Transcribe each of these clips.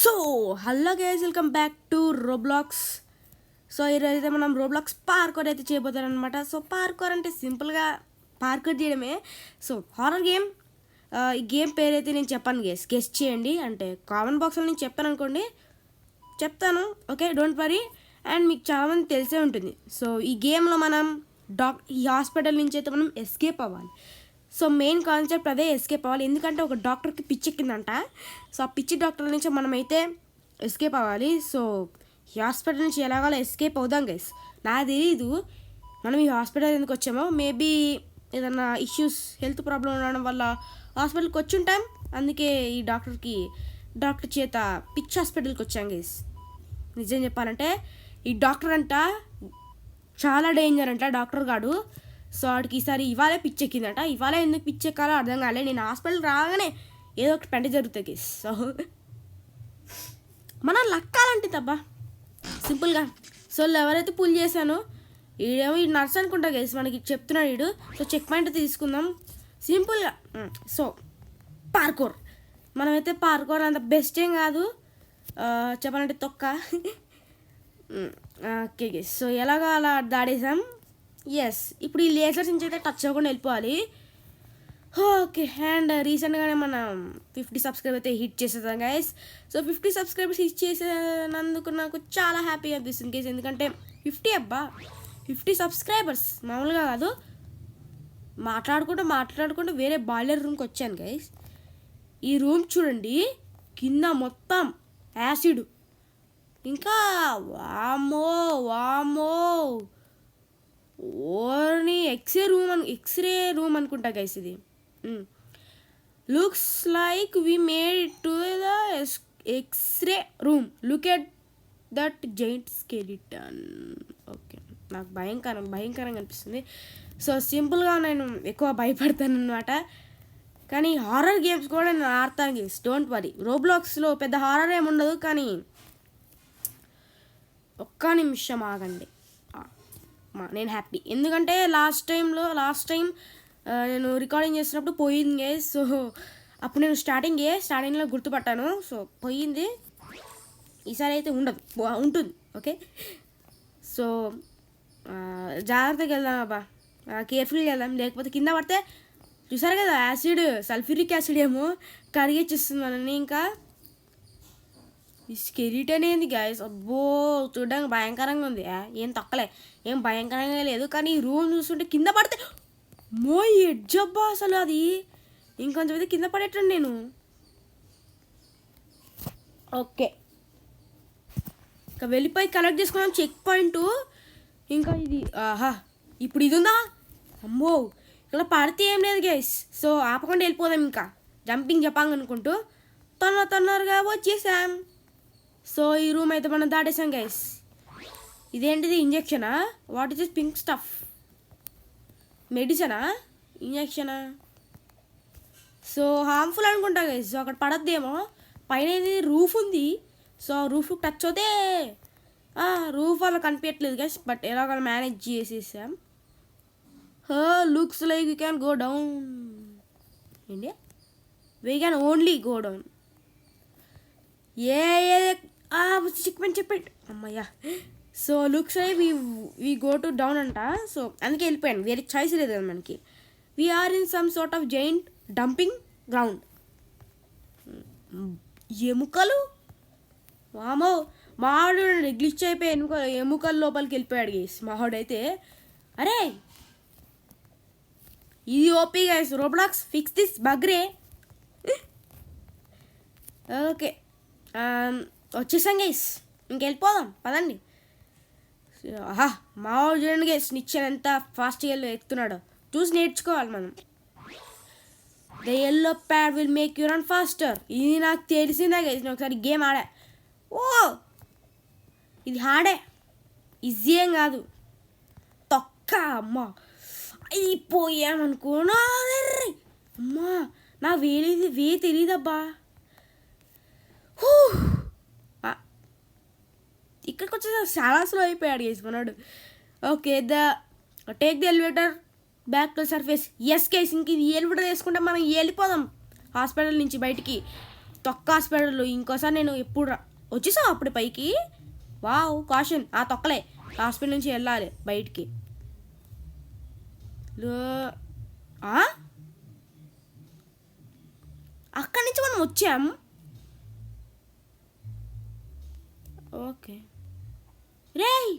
So hello guys, welcome back to Roblox. So ఈరోజైతే మనం Roblox Parker అయితే చేయబోతాం అనమాట. సో పార్కర్ అంటే సింపుల్గా పార్కర్ చేయడమే. So horror game. ఈ గేమ్ పేరు అయితే నేను చెప్పాను గెస్ చేయండి. అంటే కామెంట్ బాక్స్లో నేను చెప్తాను అనుకోండి, చెప్తాను, ఓకే, డోంట్ వరీ. అండ్ మీకు చాలామంది తెలిసే ఉంటుంది. సో ఈ గేమ్లో మనం ఈ హాస్పిటల్ నుంచి అయితే మనం ఎస్కేప్ అవ్వాలి. సో మెయిన్ కాన్సెప్ట్ అదే, ఎస్కేప్ అవ్వాలి. ఎందుకంటే ఒక డాక్టర్కి పిచ్చి ఎక్కిందంట. సో ఆ పిచ్చి డాక్టర్ నుంచి మనమైతే ఎస్కేప్ అవ్వాలి. సో ఈ హాస్పిటల్ నుంచి ఎలాగో ఎస్కేప్ అవుదాం గైస్. నాకు తెలీదు మనం ఈ హాస్పిటల్ ఎందుకు వచ్చామో. మేబీ ఏదన్నా ఇష్యూస్, హెల్త్ ప్రాబ్లం ఉండడం వల్ల హాస్పిటల్కి వచ్చి ఉంటాం. అందుకే ఈ డాక్టర్ చేత పిచ్చి హాస్పిటల్కి వచ్చాం గైస్. నిజం చెప్పాలంటే ఈ డాక్టర్ అంట చాలా డేంజర్ అంట, డాక్టర్ గాడు. సో వాడికి ఈసారి ఇవాళే పిచ్చెక్కిందట. ఇవాళ ఎందుకు పిచ్చెక్కాలో అర్థం కాలే. నేను హాస్పిటల్ రాగానే ఏదో ఒకటి పెంట జరుగుతుంది గైస్. సో మనం లక్కాలంటే తబ్బా సింపుల్గా. సో ఎవరైతే పుల్ చేశానో ఈడేమో ఈ నర్స్ అనుకుంటా గైస్, మనకి చెప్తున్నాడు వీడు. సో చెక్ పాయింట్ తీసుకుందాం సింపుల్గా. సో పార్కోర్, మనమైతే పార్కోర్ అంత బెస్ట్ ఏం కాదు చెప్పాలంటే తొక్క. ఓకే గైస్, సో ఎలాగో అలా దాడేసాం. ఎస్, ఇప్పుడు ఈ లేజర్స్ నుంచి అయితే టచ్ అవ్వకుండా వెళ్ళిపోవాలి. ఓకే, అండ్ రీసెంట్గానే మనం 50 సబ్స్క్రైబర్ అయితే హిట్ చేసేదాం గైస్. సో 50 సబ్స్క్రైబర్స్ హిట్ చేసేనందుకు నాకు చాలా హ్యాపీగా అనిపిస్తుంది గైస్. ఎందుకంటే 50 సబ్స్క్రైబర్స్ మామూలుగా కాదు. మాట్లాడుకుంటూ వేరే బాయిలర్ రూమ్కి వచ్చాను గైస్. ఈ రూమ్ చూడండి, కింద మొత్తం యాసిడ్. ఇంకా వామో ఓర్ని ఎక్స్రే రూమ్ అనుకుంటా గైస్ ఇది. Looks like we made it to the x-ray room. Look at that giant skeleton. Okay, నాకు భయంకరంగా అనిపిస్తుంది. సో సింపుల్గా నేను ఎక్కువ భయపడతాను అనమాట. కానీ హారర్ గేమ్స్ కూడా నేను ఆడతాను గైస్, డోంట్ వరీ. రోబ్లాక్స్లో పెద్ద హారర్ ఏమి ఉండదు, కానీ ఒక్క నిమిషం ఆగండి. నేను హ్యాపీ ఎందుకంటే లాస్ట్ టైం నేను రికార్డింగ్ చేసినప్పుడు పోయింది గైస్. సో అప్పుడు నేను స్టార్టింగ్లో గుర్తుపట్టాను. సో పోయింది, ఈసారి అయితే ఉంటుంది. ఓకే, సో జాగ్రత్తగా వెళ్దాం అబ్బా, కేర్ఫుల్గా వెళ్దాం. లేకపోతే కింద పడితే చూసారు కదా, సల్ఫ్యూరిక్ యాసిడ్ ఏమో కరిగేచ్చిస్తుంది మనల్ని. ఇంకా ఈ స్కెలిటన్ ఏంది గైస్, అబ్బో చూడడానికి భయంకరంగా ఉంది. ఏం తక్కలే, ఏం భయంకరంగా లేదు. కానీ ఈ రూమ్ చూస్తుంటే కింద పడితే ఎడ్జబ్బా అసలు అది ఇంకొంచెం అయితే కింద పడేటండి నేను. ఓకే, ఇంకా వెళ్ళిపోయి కలెక్ట్ చేసుకున్నాం చెక్ పాయింట్. ఇంకా ఇది ఇప్పుడు ఇది ఉందా, అమ్మో ఇలా పడితే ఏం లేదు గైస్. సో ఆపకుండా వెళ్ళిపోదాం. ఇంకా జంపింగ్ అనుకుంటూ తొందరగా వచ్చేసాం. సో ఈ రూమ్ అయితే మనం దాటేసాం గైస్. ఇదేంటిది, ఇంజెక్షనా? What is this pink stuff? మెడిసినా, ఇంజెక్షనా? సో హార్మ్ఫుల్ అనుకుంటా గైస్. సో అక్కడ పడద్దేమో. పైన ఇది రూఫ్ ఉంది. సో రూఫ్ టచ్ అవుతే రూఫ్ వల్ల కనిపించట్లేదు గైస్, బట్ ఎలాగో మేనేజ్ చేసేసాం. Looks like you can go down. ఏంటి, we can only go down. చెప్పండి అమ్మయ్యా. So looks like we go to down అంట. సో అందుకే వెళ్ళిపోయాను, వేరే చాయిస్ లేదు కదా మనకి. We are in some sort of giant dumping ground. ఎముకలు, వామో మావాడు గ్లిచ్ అయిపోయి ఎముకల లోపలికి వెళ్ళిపోయాడు గైస్ మావాడైతే. అరే ఇది OP guys, Roblox fix this బగ్రే. ఓకే, వచ్చేసాం గైస్, ఇంకెళ్ళిపోదాం పదండి. మావాడు చూడండి గైస్, నిచ్చాను ఎంత ఫాస్ట్గా ఎక్కుతున్నాడో, చూసి నేర్చుకోవాలి మనం. The yellow pad will make you run faster. ఇది నాకు తెలిసిందే గైస్, నేను ఒకసారి గేమ్ ఆడా. ఇది హార్డే, ఈజీ ఏం కాదు. తొక్క అమ్మా అయిపోయామనుకోనా. అమ్మా నా వే తెలీదబ్బా. ఇక్కడికి వచ్చేసి చాలా స్లో అయిపోయాడు వేసుకున్నాడు. Okay, take the elevator back to surface. ఎస్ కేస్, ఇంక ఇది ఎలివేటర్ వేసుకుంటే మనం వెళ్ళిపోదాం హాస్పిటల్ నుంచి బయటికి. తొక్క హాస్పిటల్ ఇంకోసారి నేను ఎప్పుడు వచ్చేసాం అప్పుడు పైకి. వావ్ కాషన్ ఆ తొక్కలే హాస్పిటల్ నుంచి వెళ్ళాలి బయటికి. అక్కడి నుంచి మనం వచ్చాం. ఓకే రేయ్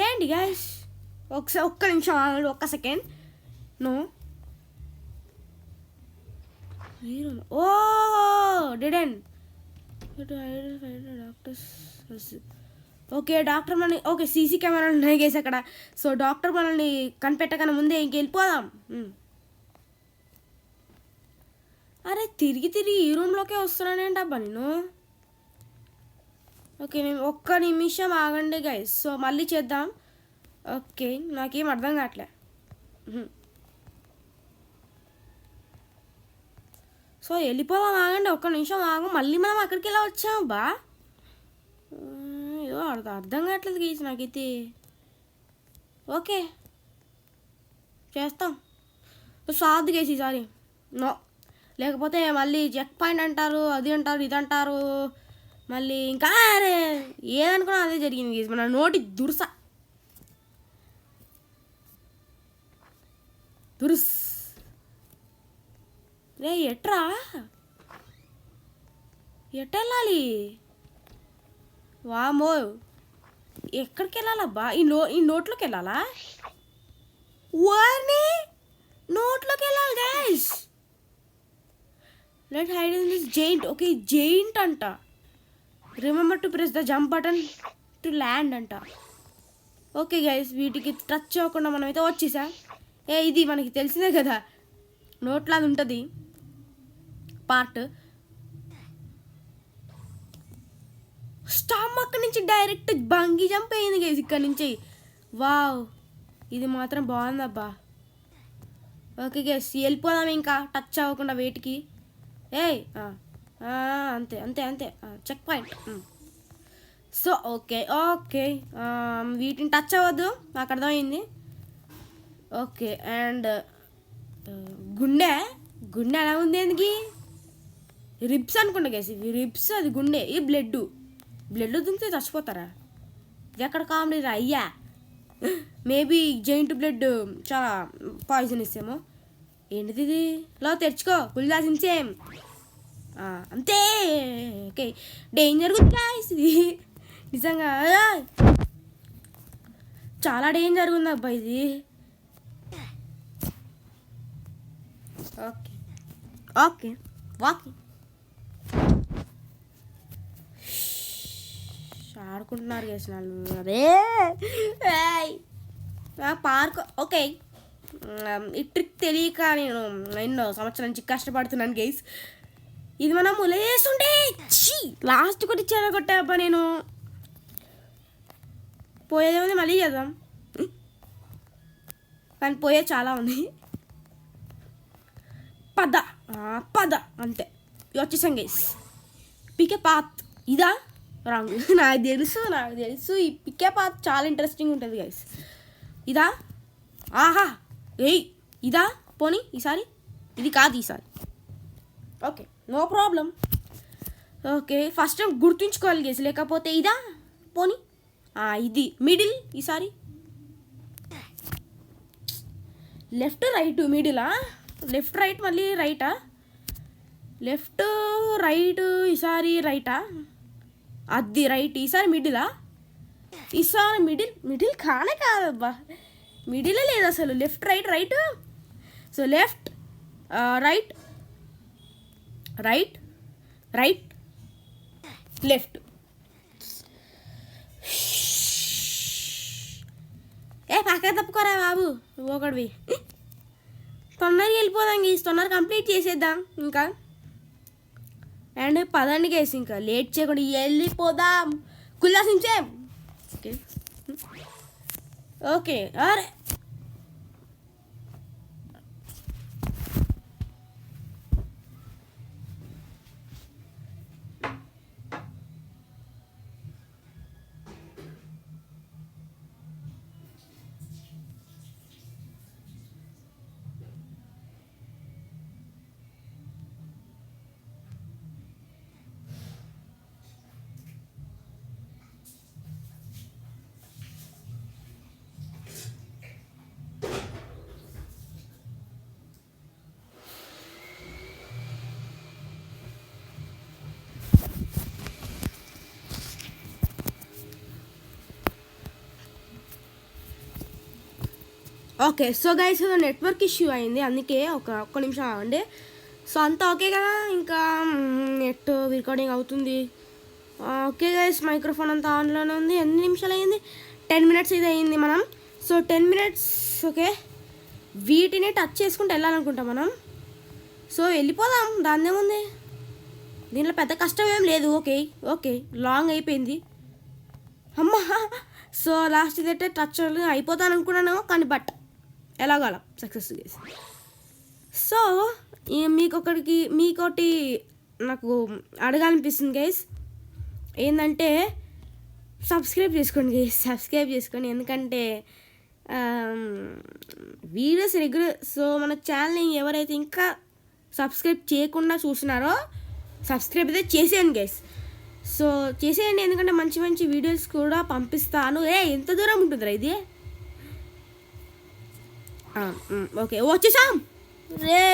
ఏంటి గైస్ ఒక్క నిమిషం ఆగండి, ఒక్క సెకండ్. నో ఓ డిడెన్ డాక్టర్స్. ఓకే డాక్టర్ మనల్ని ఓకే సీసీ కెమెరాలు ఉన్నాయి గైస్ అక్కడ. సో డాక్టర్ మనల్ని కనిపెట్టగానే ముందే ఇంకెళ్ళిపోదాం. అరే తిరిగి ఈ రూమ్లోకే వస్తున్నానేంటి అబ్బా నేను. ఓకే నేను ఒక్క నిమిషం ఆగండి గైస్. సో మళ్ళీ చేద్దాం. ఓకే నాకేం అర్థం కావట్లే. సో వెళ్ళిపోదాం ఆగండి, ఒక్క నిమిషం ఆగం. మళ్ళీ మనం అక్కడికి ఇలా వచ్చాం బా. ఏదో అర్థం కావట్లేదు గైస్ నాకైతే. ఓకే చేస్తాం సాధు గైస్ ఈసారి. నో లేకపోతే మళ్ళీ చెక్ పాయింట్ అంటారు, అది అంటారు, ఇది అంటారు. మళ్ళీ ఇంకా అరే ఏదనుకున్నా అదే జరిగింది గైస్. మన నోటి దురుస దురుస్. రే ఎట్రా ఎట్టెళ్ళాలి? వామో ఎక్కడికి వెళ్ళాలబ్బా? ఈ నోట్లోకి వెళ్ళాలా? వారిని నోట్లోకి వెళ్ళాలి guys. Let hide in this giant. Okay giant అంట. Remember to press the jump button to land అంట. ఓకే గైస్ వీటికి టచ్ అవ్వకుండా మనం అయితే వచ్చేసా. ఇది మనకి తెలిసిందే కదా, నోట్లో అది ఉంటుంది పార్ట్. స్టమక్ నుంచి డైరెక్ట్ బంగి జంప్ అయింది గైస్ ఇక్కడ నుంచి. వావ్ ఇది మాత్రం బాగుందబ్బా. ఓకే గైస్ వెళ్ళిపోదాం ఇంకా టచ్ అవ్వకుండా వేటికి. అంతే అంతే అంతే checkpoint. So okay okay వీటిని టచ్ అవ్వద్దు నాకు అర్థమైంది. ఓకే అండ్ గుండె ఎలా ఉంది? ఎందుకు రిబ్స్ అనుకుంటా గైస్, ఇవి రిబ్స్, అది గుండె, ఈ బ్లడ్ దుంకితే చచ్చిపోతారా? ఇది ఎక్కడ కామెడీ రా అయ్యా. మేబీ జైంట్ బ్లడ్ చాలా పాయిజనస్ ఏమో. ఏంటిది ఇది? లో తెరుచుకో కుల్లాసించేం అంతే. ఓకే డేంజర్ గైస్ ఇది నిజంగా చాలా డేంజర్ ఉంది అబ్బా ఇది. ఓకే ఓకే వాకింగ్ ఆడుకుంటున్నారు చేసినాను. అరే పార్క్. ఓకే ఈ ట్రిక్ తెలియక నేను ఎన్నో సంవత్సరం నుంచి కష్టపడుతున్నాను గైస్. ఇది మనం ములేస్తుంటే లాస్ట్ కొట్టి చెరగొట్టాబ్బా నేను. పోయేదేముంది మళ్ళీ చేద్దాం, కానీ పోయే చాలా ఉంది. పద అంతే వచ్చేసాం గైస్. పికే పాత్ ఇదా రాంగ్. నాకు తెలుసు ఈ పికే పాత్ చాలా ఇంట్రెస్టింగ్ ఉంటుంది గైస్. ఇదా ఆహా ఇదా పోనీ ఈసారి ఇది కాదు ఈసారి. Okay no problem. Okay first time గుర్తుంచుకోవాలి గైస్, లేకపోతే ఇదా పోనీ ఇది మిడిల్ ఈసారి. లెఫ్ట్ రైట్ మిడిలా? లెఫ్ట్ రైట్ మళ్ళీ రైటా? లెఫ్ట్ రైట్ ఈసారి రైటా? అది రైట్ ఈసారి మిడిలా? ఈసారి మిడిల్ కాదబ్బా, మిడిలే లేదు అసలు. Left right right. So left right left. పక్క తప్పుకోరా బాబు నువ్వు ఒకటివి. తొందరగా వెళ్ళిపోదాం గీసి, తొందరగా కంప్లీట్ చేసేద్దాం ఇంకా. అండ్ పదండి గేసి ఇంకా లేట్ చేయకుండా వెళ్ళిపోదాం కుల్లాసించే. ఓకే ఓకే అరే ఓకే సో గైస్ ఏదో నెట్వర్క్ ఇష్యూ అయింది, అందుకే ఒక్క నిమిషం ఆగండి. సో అంతా ఓకే కదా, ఇంకా నెట్ రికార్డింగ్ అవుతుంది. ఓకే గైస్ మైక్రోఫోన్ అంతా ఆన్లోనే ఉంది. ఎన్ని నిమిషాలు అయింది? 10 minutes ఇది అయింది మనం. సో 10 minutes ఓకే, వీటిని టచ్ చేసుకుంటూ వెళ్ళాలనుకుంటాం మనం. సో వెళ్ళిపోదాం, దాని ఏముంది, దీంట్లో పెద్ద కష్టం ఏం లేదు. ఓకే ఓకే లాంగ్ అయిపోయింది అమ్మా. సో లాస్ట్ ఇదైతే టచ్ అయిపోతాను అనుకున్నాను, కానీ బట్ ఎలాగోలా సక్సెస్ చేసి. సో మీకోటి నాకు అడగాలనిపిస్తుంది గైస్, ఏంటంటే సబ్స్క్రైబ్ చేసుకోండి గైస్, సబ్స్క్రైబ్ చేసుకోండి. ఎందుకంటే వీడియోస్ రెగ్యులర్. సో మన ఛానల్ని ఎవరైతే ఇంకా సబ్స్క్రైబ్ చేయకుండా చూస్తున్నారో సబ్స్క్రైబ్ అయితే చేసేయండి గైస్. సో చేసేయండి, ఎందుకంటే మంచి మంచి వీడియోస్ కూడా పంపిస్తాను. ఎంత దూరం ఉంటుందిరా ఇది? ఓకే వచ్చేసాం రే.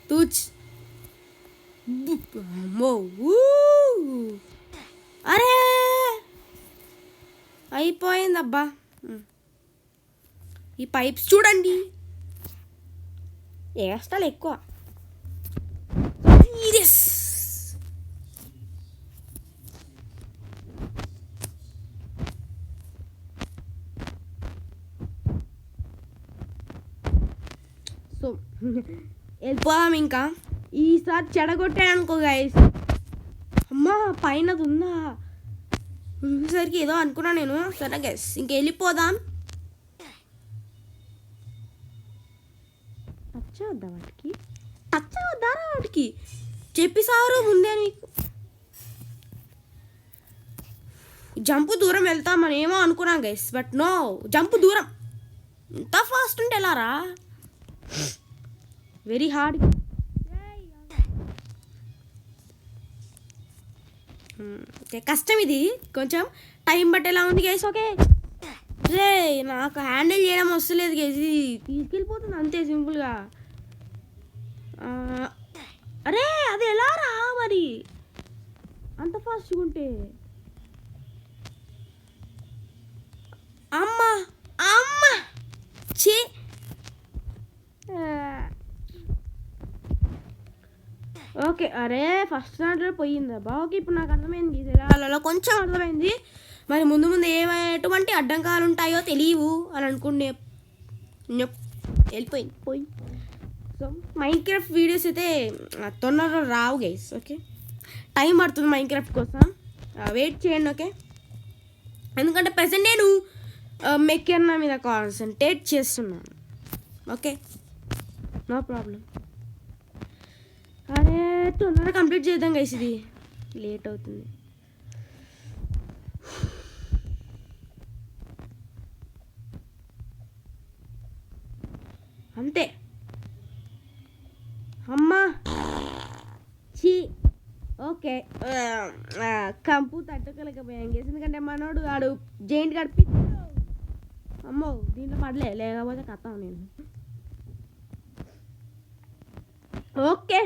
తూచ్ అరే అయిపోయిందబ్బా. ఈ పైప్స్ చూడండి, వేస్తాలు ఎక్కువ. సో వెళ్ళిపోదాం ఇంకా. ఈసారి చెడగొట్టాను అనుకో గైస్, అమ్మా పైన ఉందా చూసేసరికి ఏదో అనుకున్నా నేను. సరే గైస్ ఇంక వెళ్ళిపోదాం. టచ్ అవుద్దా వాటికి? టచ్ అవుద్దారా వాటికి? చెప్పిసారు ముందే నీకు. జంపు దూరం వెళ్తామని ఏమో అనుకున్నాం గైస్, బట్ నో, జంపు దూరం ఇంత ఫాస్ట్ ఉంటే ఎలారా? Very hard. కష్టం ఇది, కొంచెం టైం పట్టేలా ఉంది గైస్. ఓకే రే నాకు హ్యాండిల్ చేయడం వస్తలేదు గైస్, ఇది తీసుకెళ్ళిపోతుంది అంతే సింపుల్గా. అరే అది ఎలా రా మరి అంత ఫాస్ట్గా ఉంటే? అమ్మ అమ్మ చే ఓకే. అరే ఫస్ట్ దాంట్లో పోయిందా బా? ఓకే ఇప్పుడు నాకు అర్థమైంది, అలా కొంచెం అర్థమైంది. మరి ముందు ముందు ఎటువంటి అడ్డంకాలు ఉంటాయో తెలియవు అని అనుకుంటే వెళ్ళిపోయింది పోయి. సో మైన్క్రాఫ్ట్ వీడియోస్ అయితే తొందరగా రావు గైస్. ఓకే టైం పడుతుంది మైన్క్రాఫ్ట్ కోసం, వెయిట్ చేయండి. ఓకే ఎందుకంటే ప్రెసెంట్ నేను మెకెన్నా మీద కాన్సన్ట్రేట్ చేస్తున్నాను. Okay no problem. అరే తొందరగా కంప్లీట్ చేద్దాం గైస్, ఇది లేట్ అవుతుంది. అంతే అమ్మా చీ. ఓకే కంపు తట్టుకోలేకపోయాం గేసి, ఎందుకంటే మనోడు ఆడు జైంట్ గడిపి. అమ్మో దీంట్లో పడలే, లేకపోతే కథం నేను. ఓకే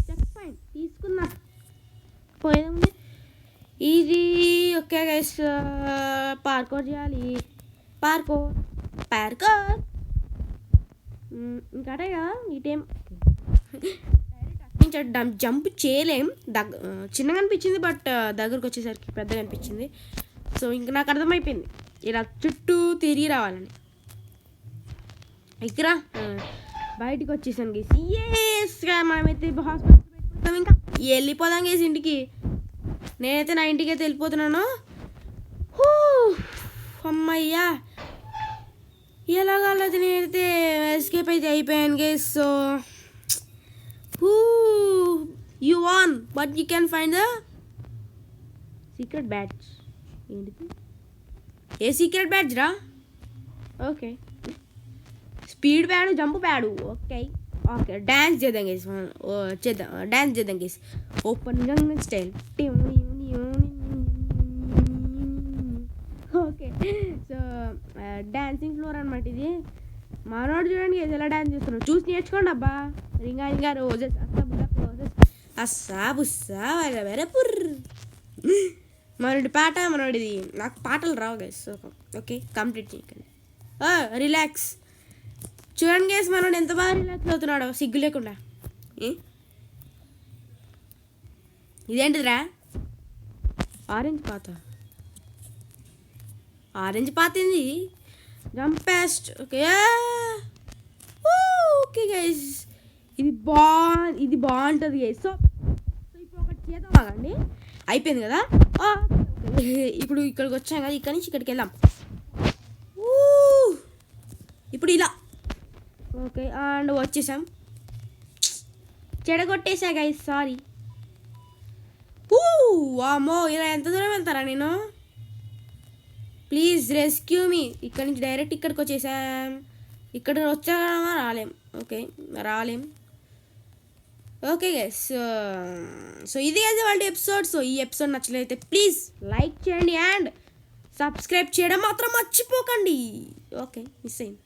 చెక్ పాయింట్ తీసుకున్నా, పోయేది ఇది. ఓకే గైస్ పార్కోర్ చేయాలి, పార్కోర్ ఇంకా అదే కదా ఈ టైం. జంప్ చేయలేం, చిన్నగా అనిపించింది, బట్ దగ్గరకు వచ్చేసరికి పెద్దగా అనిపించింది. సో ఇంక నాకు అర్థమైపోయింది ఇలా చుట్టూ తిరిగి రావాలని. ఇక్కడ బయటికి వచ్చేసాను గేసి. మనమైతే హాస్పిటల్ పెట్టుకుంటాం, ఇంకా వెళ్ళిపోదాం గేసి ఇంటికి. నేనైతే నా ఇంటికి అయితే వెళ్ళిపోతున్నాను. అమ్మయ్యా ఎలాగలేదు, నేనైతే ఎస్కేప్ అయితే అయిపోయాను guys. So you won, but you can find the secret badge. ఏంటిది? ఏ సీక్రెట్ బ్యాడ్జ్ రా? Okay speed pad, jump pad. Okay okay dance చేద్దాం గేస్, డ్యాన్స్ చేద్దాం guys. Open Gangnam style. Okay so dancing floor అనమాట ఇది. మనోడు చూడండి ఎలా డ్యాన్స్ చేస్తున్నాడు, చూసి నేర్చుకోండి అబ్బా. రింగా రోజెస్ అస్సా బుస్సా వేరే పుర్ర. మనోడి పాట మనోడిది. నాకు పాటలు రావు గైస్. ఓకే కంప్లీట్ చేయకండి. రిలాక్స్. చూడండి గైస్ మనోడు ఎంత బాగా రిలాక్స్ అవుతున్నాడో సిగ్గు లేకుండా. ఇదేంటిదిరా? ఆరెంజ్ పాత. ఆరెంజ్ పాతింది. జంపెస్ట్. ఓకే ఓకే గైస్, ఇది బాగుంటుంది గైస్. సో ఇప్పుడు ఒకటి చేద్దాం బాగండి. అయిపోయింది కదా. ఇప్పుడు ఇక్కడికి వచ్చాం కదా, ఇక్కడి నుంచి ఇక్కడికి వెళ్దాం. ఇప్పుడు ఇలా. ఓకే అండ్ వచ్చేసాం. చెడగొట్టేసా గైస్, సారీ. వామ్మో, ఇలా ఎంత దూరం వెళ్తారా నేను? ప్లీజ్ రెస్క్యూ మీ. ఇక్కడి నుంచి డైరెక్ట్ ఇక్కడికి వచ్చేసాం. ఇక్కడ వచ్చామా? రాలేం. ఓకే రాలేం. ఓకే గైస్, సో ఇది అయితే వాళ్ళ ఎపిసోడ్. సో ఈ ఎపిసోడ్ నచ్చలేదైతే ప్లీజ్ లైక్ చేయండి అండ్ సబ్స్క్రైబ్ చేయడం మాత్రం మర్చిపోకండి. ఓకే మిస్ అయింది.